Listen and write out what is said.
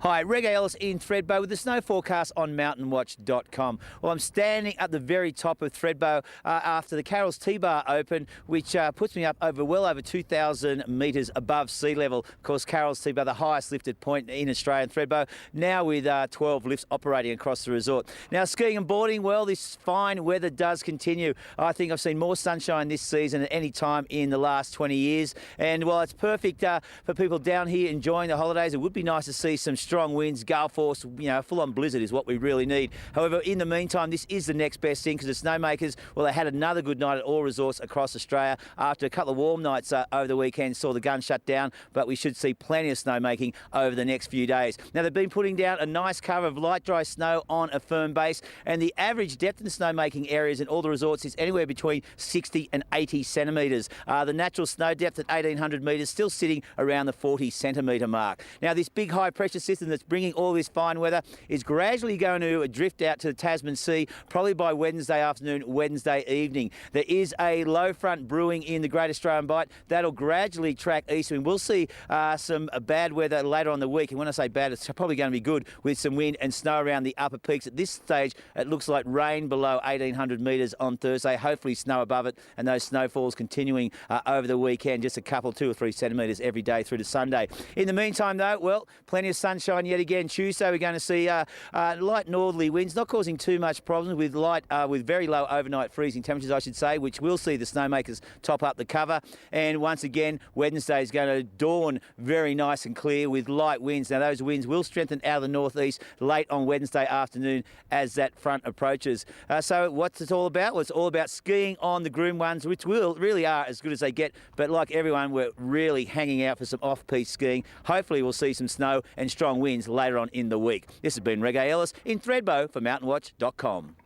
Hi, Reg Ellis in Thredbo with the snow forecast on mountainwatch.com. Well, I'm standing at the very top of Thredbo after the Carroll's T-Bar Open, which puts me up well over 2,000 metres above sea level. Of course, Carroll's T-Bar, the highest lifted point in Australia, and Thredbo, now with 12 lifts operating across the resort. Now, skiing and boarding, well, this fine weather does continue. I think I've seen more sunshine this season at any time in the last 20 years. And while it's perfect for people down here enjoying the holidays, it would be nice to see some strong winds, gale force, full-on blizzard is what we really need. However, in the meantime, this is the next best thing because the snowmakers, well, they had another good night at all resorts across Australia after a couple of warm nights over the weekend, saw the gun shut down, but we should see plenty of snowmaking over the next few days. Now, they've been putting down a nice cover of light, dry snow on a firm base, and the average depth in the snowmaking areas in all the resorts is anywhere between 60 and 80 centimetres. The natural snow depth at 1,800 metres still sitting around the 40 centimetre mark. Now, this big high-pressure system that's bringing all this fine weather is gradually going to drift out to the Tasman Sea, probably by Wednesday afternoon, Wednesday evening. There is a low front brewing in the Great Australian Bight that'll gradually track east, and we'll see some bad weather later on the week. And when I say bad, it's probably going to be good with some wind and snow around the upper peaks. At this stage, it looks like rain below 1,800 metres on Thursday, hopefully snow above it, and those snowfalls continuing over the weekend, just a couple, 2 or 3 centimetres every day through to Sunday. In the meantime, though, well, plenty of sunshine yet again. Tuesday, we're going to see light northerly winds, not causing too much problems with very low overnight freezing temperatures, I should say, which will see the snowmakers top up the cover. And once again, Wednesday is going to dawn very nice and clear with light winds. Now, those winds will strengthen out of the northeast late on Wednesday afternoon as that front approaches. So what's it all about? Well, it's all about skiing on the groomed ones, which really are as good as they get. But like everyone, we're really hanging out for some off-piste skiing. Hopefully, we'll see some snow and strong winds later on in the week. This has been Reg Ellis in Thredbo for mountainwatch.com.